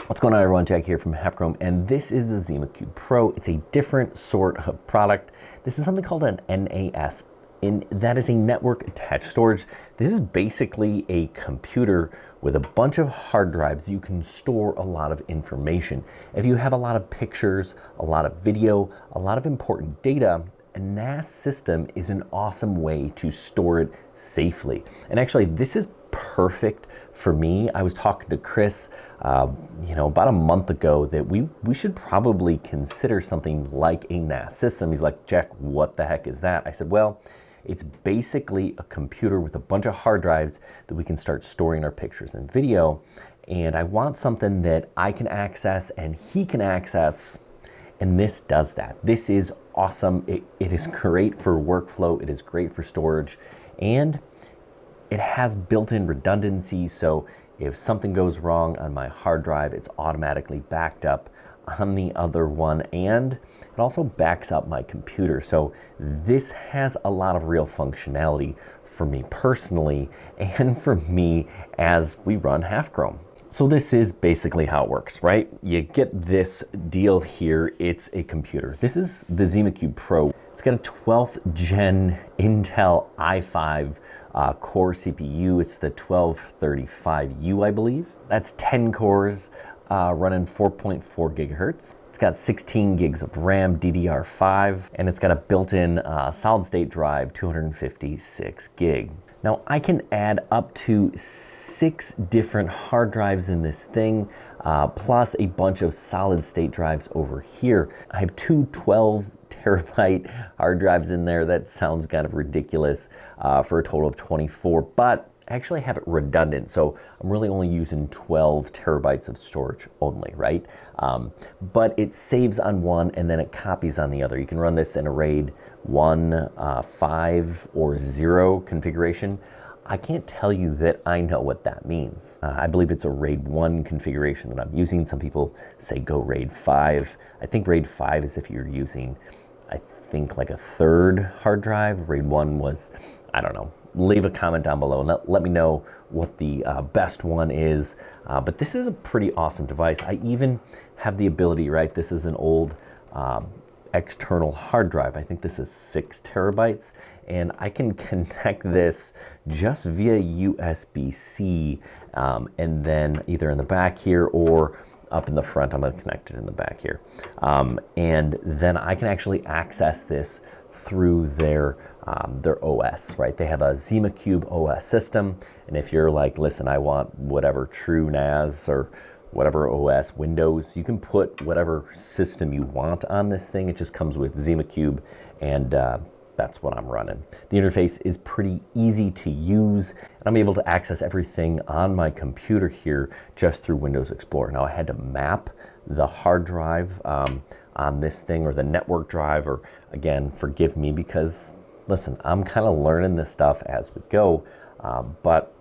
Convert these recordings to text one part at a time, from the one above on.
What's going on, everyone? Jack here from Chrome, and this is the ZimaCube Pro. It's a different sort of product. This is something called an NAS, and that is a network attached storage. This is basically a computer with a bunch of hard drives. You can store a lot of information. If you have a lot of pictures, a lot of video, a lot of important data, a NAS system is an awesome way to store it safely. And actually, this is perfect for me. I was talking to Chris, about a month ago that we should probably consider something like a NAS system. He's like, Jack, what the heck is that? I said, well, it's basically a computer with a bunch of hard drives that we can start storing our pictures and video. And I want something that I can access and he can access. And this does that. This is awesome. It is great for workflow. It is great for storage. And it has built-in redundancy. So if something goes wrong on my hard drive, it's automatically backed up on the other one. And it also backs up my computer. So this has a lot of real functionality for me personally and for me as we run Chrome. So this is basically how it works, right? You get this deal here. It's a computer. This is the ZimaCube Pro. It's got a 12th gen Intel i5 core CPU. It's the 1235U, I believe. That's 10 cores running 4.4 gigahertz. It's got 16 gigs of RAM, DDR5, and it's got a built-in solid state drive, 256 gig. Now I can add up to 6 different hard drives in this thing, plus a bunch of solid state drives over here. I have 2 12 terabyte hard drives in there. That sounds kind of ridiculous for a total of 24, but I actually have it redundant. So I'm really only using 12 terabytes of storage only, right? But it saves on one and then it copies on the other. You can run this in a RAID 1, 5, or 0 configuration. I can't tell you that I know what that means. I believe it's a RAID 1 configuration that I'm using. Some people say go RAID 5. I think RAID 5 is if you're using, I think, like a third hard drive. RAID 1 was, I don't know. Leave a comment down below and let me know what the best one is. But this is a pretty awesome device. I even have the ability, right? This is an old external hard drive. I think this is 6 terabytes, and I can connect this just via USB-C, and then either in the back here or up in the front. I'm going to connect it in the back here, and then I can actually access this through their OS, right? They have a ZimaCube OS system, and if you're like, listen, I want whatever true NAS or whatever OS, Windows, you can put whatever system you want on this thing. It just comes with ZimaCube, and that's what I'm running. The interface is pretty easy to use, and I'm able to access everything on my computer here just through Windows Explorer. Now I had to map the hard drive on this thing, or the network drive, or again, forgive me because, listen, I'm kind of learning this stuff as we go, but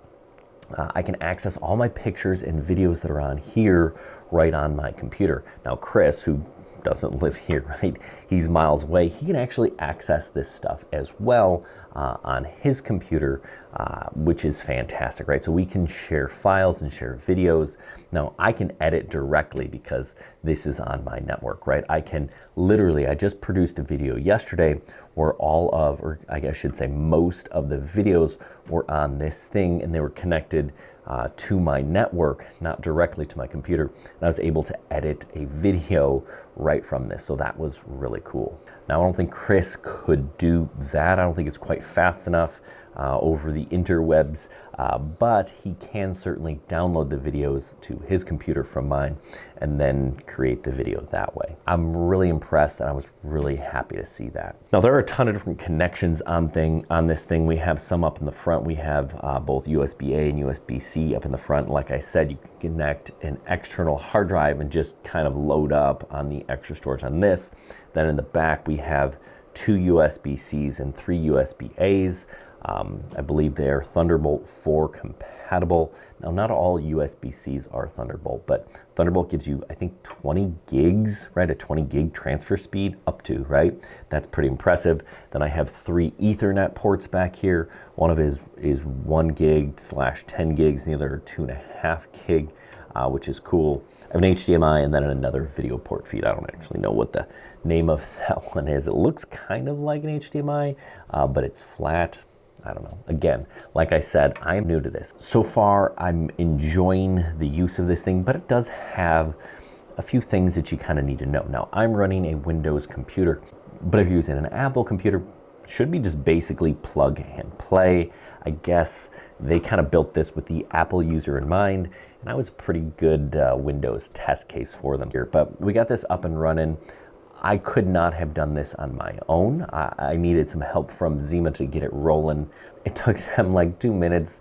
I can access all my pictures and videos that are on here right on my computer. Now, Chris, who doesn't live here, right? He's miles away. He can actually access this stuff as well on his computer, which is fantastic, right? So we can share files and share videos. Now, I can edit directly because this is on my network, right? I can literally, I just produced a video yesterday where all of, or I guess I should say most of the videos were on this thing, and they were connected to my network, not directly to my computer. And I was able to edit a video right from this. So that was really cool. Now, I don't think Chris could do that. I don't think it's quite fast enough over the interwebs, but he can certainly download the videos to his computer from mine and then create the video that way. I'm really impressed, and I was really happy to see that. Now, there are a ton of different connections on this thing. We have some up in the front. We have both USB-A and USB-C up in the front. Like I said, you can connect an external hard drive and just kind of load up on the extra storage on this. Then in the back, we have 2 USB-Cs and 3 USB-As. I believe they are Thunderbolt 4 compatible. Now, not all USB-Cs are Thunderbolt, but Thunderbolt gives you, I think, 20 gigs, right? A 20 gig transfer speed up to, right? That's pretty impressive. Then I have 3 Ethernet ports back here. One of it is 1 gig / 10 gigs, and the other 2.5 gig. which is cool. I have an HDMI and then another video port feed. I don't actually know what the name of that one is. It looks kind of like an HDMI, but it's flat. I don't know. Again, like I said, I am new to this. So far, I'm enjoying the use of this thing, but it does have a few things that you kind of need to know. Now, I'm running a Windows computer, but if you're using an Apple computer, it should be just basically plug and play. I guess they kind of built this with the Apple user in mind, and that was a pretty good Windows test case for them here. But we got this up and running. I could not have done this on my own. I needed some help from Zima to get it rolling. It took them like 2 minutes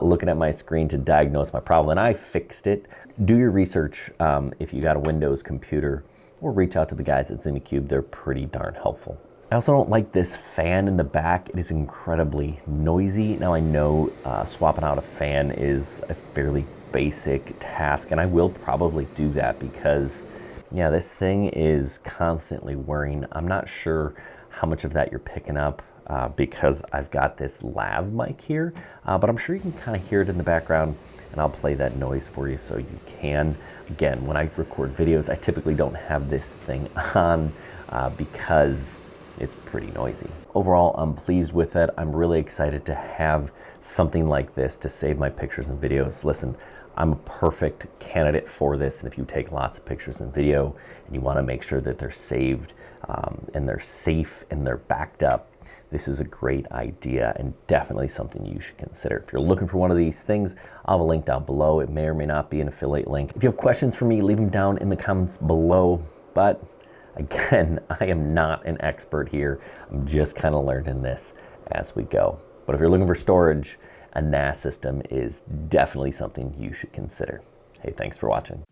looking at my screen to diagnose my problem, and I fixed it. Do your research if you got a Windows computer, or reach out to the guys at ZimaCube. They're pretty darn helpful. I also don't like this fan in the back. It is incredibly noisy. Now I know swapping out a fan is a fairly basic task, and I will probably do that because yeah, this thing is constantly whirring. I'm not sure how much of that you're picking up because I've got this lav mic here, but I'm sure you can kind of hear it in the background, and I'll play that noise for you so you can. Again, when I record videos, I typically don't have this thing on because it's pretty noisy. Overall, I'm pleased with it. I'm really excited to have something like this to save my pictures and videos. Listen, I'm a perfect candidate for this, and if you take lots of pictures and video and you want to make sure that they're saved and they're safe and they're backed up, this is a great idea and definitely something you should consider. If you're looking for one of these things, I'll have a link down below. It may or may not be an affiliate link. If you have questions for me, leave them down in the comments below. But again, I am not an expert here. I'm just kind of learning this as we go. But if you're looking for storage, a NAS system is definitely something you should consider. Hey, thanks for watching.